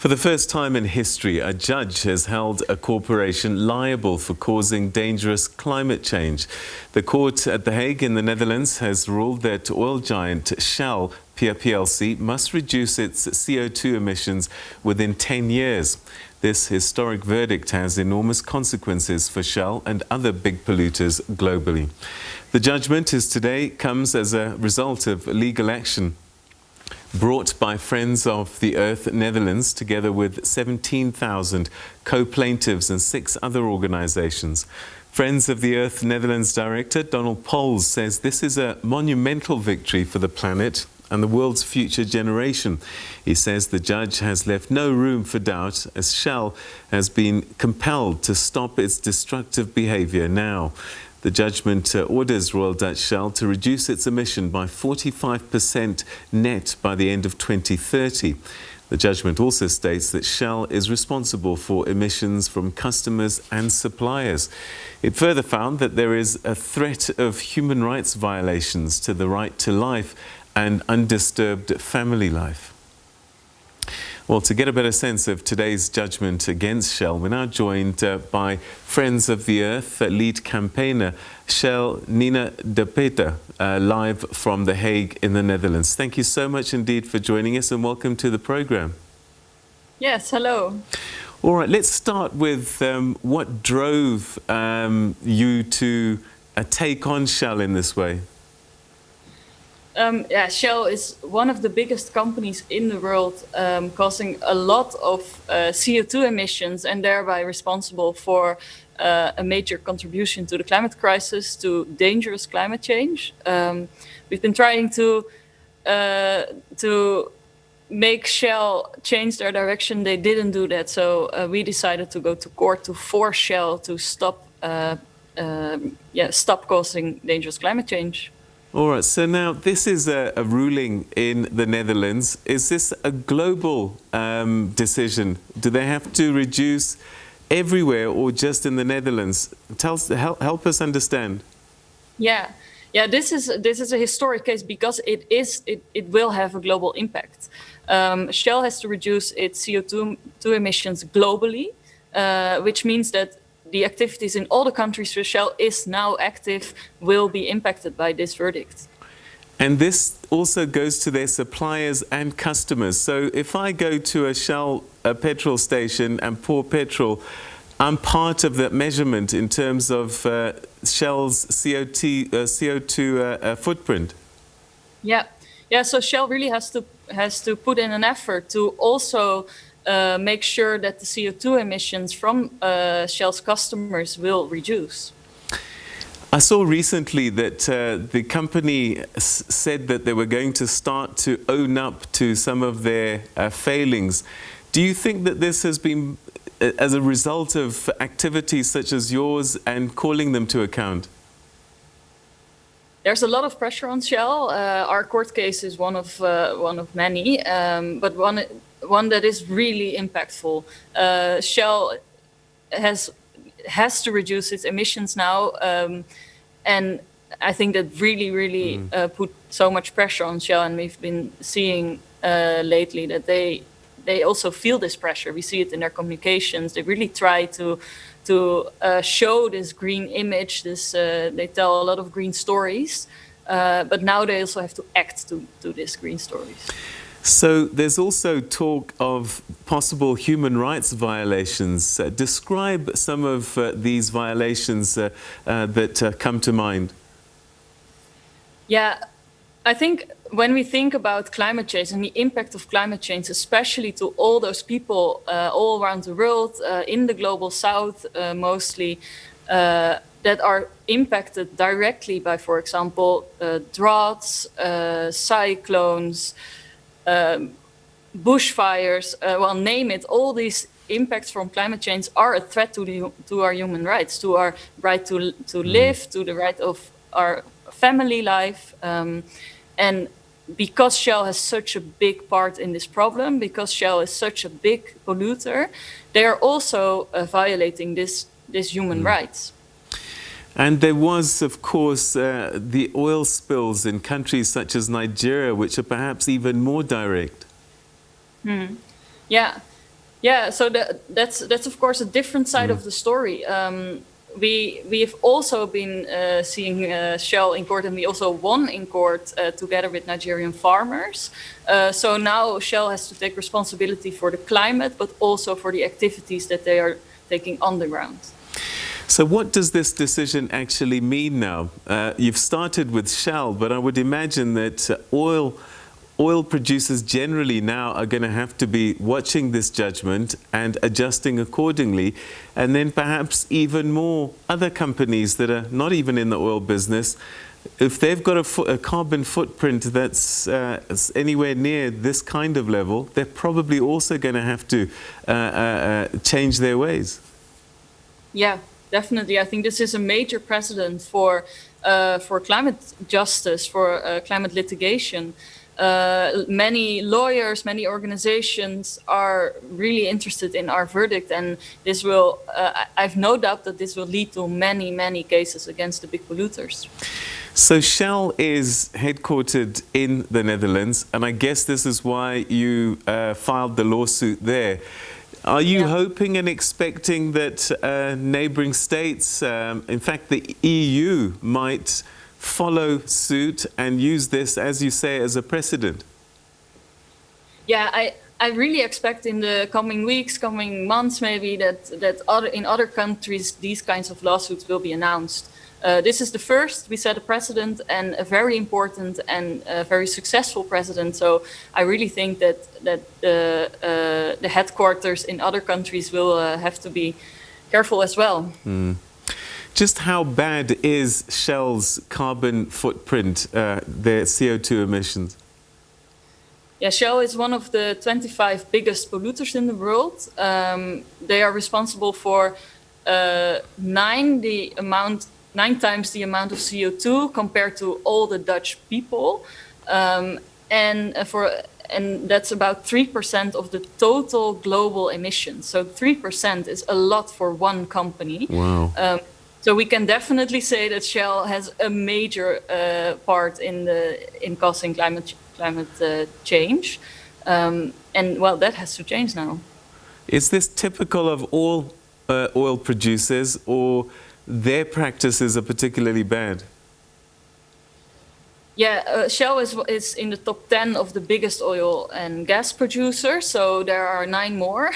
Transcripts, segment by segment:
For the first time in history, a judge has held a corporation liable for causing dangerous climate change. The court at The Hague in the Netherlands has ruled that oil giant Shell Plc must reduce its CO2 emissions within 10 years. This historic verdict has enormous consequences for Shell and other big polluters globally. The judgment comes as a result of legal action brought by Friends of the Earth Netherlands, together with 17,000 co-plaintiffs and 6 other organisations. Friends of the Earth Netherlands director Donald Pols says this is a monumental victory for the planet and the world's future generation. He says the judge has left no room for doubt, as Shell has been compelled to stop its destructive behaviour now. The judgment orders Royal Dutch Shell to reduce its emission by 45% net by the end of 2030. The judgment also states that Shell is responsible for emissions from customers and suppliers. It further found that there is a threat of human rights violations to the right to life and undisturbed family life. Well, to get a better sense of today's judgment against Shell, we're now joined by Friends of the Earth lead campaigner Shell Nina de Peter, live from The Hague in the Netherlands. Thank you so much indeed for joining us and welcome to the programme. Yes, hello. All right, let's start with what drove you to take on Shell in this way? Shell is one of the biggest companies in the world, causing a lot of CO2 emissions and thereby responsible for a major contribution to the climate crisis, to dangerous climate change. We've been trying to make Shell change their direction. They didn't do that, so we decided to go to court to force Shell to stop causing dangerous climate change. All right, so now this is a ruling in the Netherlands. Is this a global decision? Do they have to reduce everywhere or just in the Netherlands? Help us understand. Yeah, this is a historic case because it will have a global impact. Shell has to reduce its CO2 emissions globally, which means that the activities in all the countries where Shell is now active will be impacted by this verdict. And this also goes to their suppliers and customers. So if I go to a Shell petrol station and pour petrol, I'm part of that measurement in terms of Shell's CO2 footprint. Yeah. So Shell really has to put in an effort to also make sure that the CO2 emissions from Shell's customers will reduce. I saw recently that the company said that they were going to start to own up to some of their failings. Do you think that this has been as a result of activities such as yours and calling them to account? There's a lot of pressure on Shell. Our court case is one of many, but one that is really impactful. Shell has to reduce its emissions now, and I think that really put so much pressure on Shell, and we've been seeing lately that they also feel this pressure. We see it in their communications. They really try to show this green image. They tell a lot of green stories, but now they also have to act to these green stories. So there's also talk of possible human rights violations. Describe some of these violations that come to mind. Yeah, I think when we think about climate change and the impact of climate change, especially to all those people all around the world, in the global south mostly, that are impacted directly by, for example, droughts, cyclones, bushfires, well, name it. All these impacts from climate change are a threat to our human rights, to our right to live, to the right of our family life. And because Shell has such a big part in this problem, because Shell is such a big polluter, they are also violating these human rights. And there was, of course, the oil spills in countries such as Nigeria, which are perhaps even more direct. Yeah, Yeah, so that's of course a different side of the story. We've also been seeing Shell in court, and we also won in court together with Nigerian farmers. So now Shell has to take responsibility for the climate, but also for the activities that they are taking on the ground. So what does this decision actually mean now? You've started with Shell, but I would imagine that oil producers generally now are going to have to be watching this judgment and adjusting accordingly. And then perhaps even more other companies that are not even in the oil business, if they've got a carbon footprint that's anywhere near this kind of level, they're probably also going to have to change their ways. Yeah, definitely. I think this is a major precedent for climate justice, for climate litigation. Many lawyers, many organizations are really interested in our verdict, and this will, I've no doubt that this will lead to many, many cases against the big polluters. So Shell is headquartered in the Netherlands, and I guess this is why you filed the lawsuit there. Are you hoping and expecting that neighboring states, in fact the EU, might follow suit and use this, as you say, as a precedent? Yeah, I really expect in the coming weeks, coming months maybe, that in other countries these kinds of lawsuits will be announced. This is the first. We set a precedent, and a very important and a very successful precedent. So I really think that the headquarters in other countries will have to be careful as well. Just how bad is Shell's carbon footprint, their CO2 emissions? Yeah, Shell is one of the 25 biggest polluters in the world. They are responsible for 9 times the amount of CO2 compared to all the Dutch people, and that's about 3% of the total global emissions. So 3% is a lot for one company. Wow. So we can definitely say that Shell has a major part in causing climate change, and well, that has to change now. Is this typical of all oil producers, or their practices are particularly bad? Yeah, Shell is in the top 10 of the biggest oil and gas producers, so there are 9 more,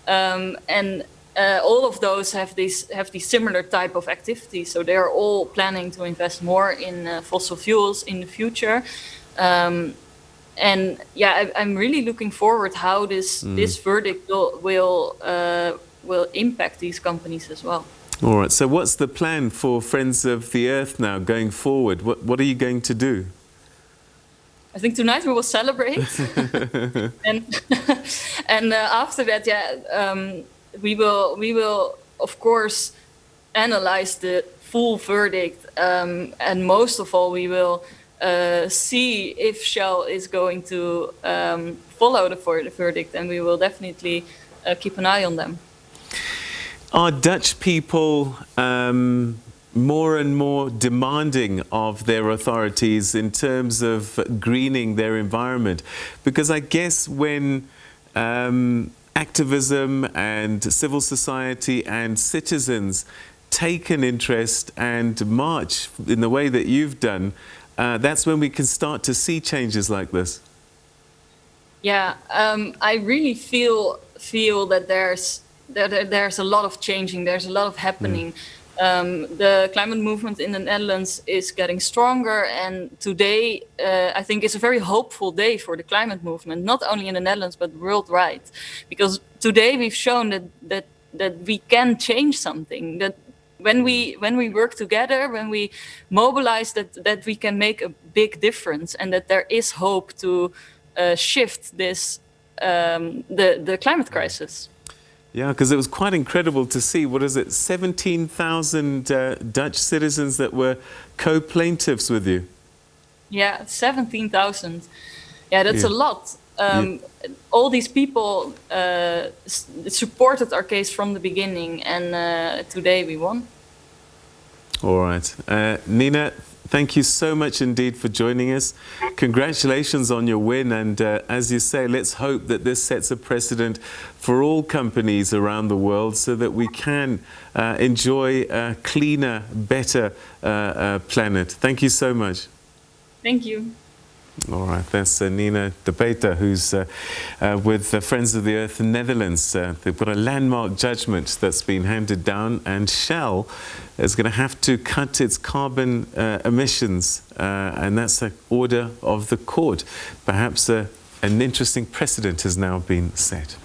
and all of those have these similar type of activities. So they are all planning to invest more in fossil fuels in the future. And yeah, I'm really looking forward how this verdict will impact these companies as well. All right. So what's the plan for Friends of the Earth now going forward? What are you going to do? I think tonight we will celebrate, and after that, we will of course analyze the full verdict, and most of all, we will see if Shell is going to follow the verdict, and we will definitely keep an eye on them. Are Dutch people more and more demanding of their authorities in terms of greening their environment? Because I guess when activism and civil society and citizens take an interest and march in the way that you've done, that's when we can start to see changes like this. Yeah, I really feel that there's a lot of changing, there's a lot of happening. The climate movement in the Netherlands is getting stronger, and today I think is a very hopeful day for the climate movement, not only in the Netherlands but worldwide, because today we've shown that we can change something, that when we work together, when we mobilize, that we can make a big difference, and that there is hope to shift this the climate crisis. Yeah, because it was quite incredible to see, 17,000 Dutch citizens that were co-plaintiffs with you? Yeah, 17,000. Yeah, that's a lot. All these people supported our case from the beginning, and today we won. All right. Nina, Thank you so much indeed for joining us. Congratulations on your win. And as you say, let's hope that this sets a precedent for all companies around the world so that we can enjoy a cleaner, better planet. Thank you so much. Thank you. All right, that's Nina de Peter, who's with Friends of the Earth Netherlands. They've got a landmark judgment that's been handed down, and Shell is going to have to cut its carbon emissions, and that's an order of the court. Perhaps an interesting precedent has now been set.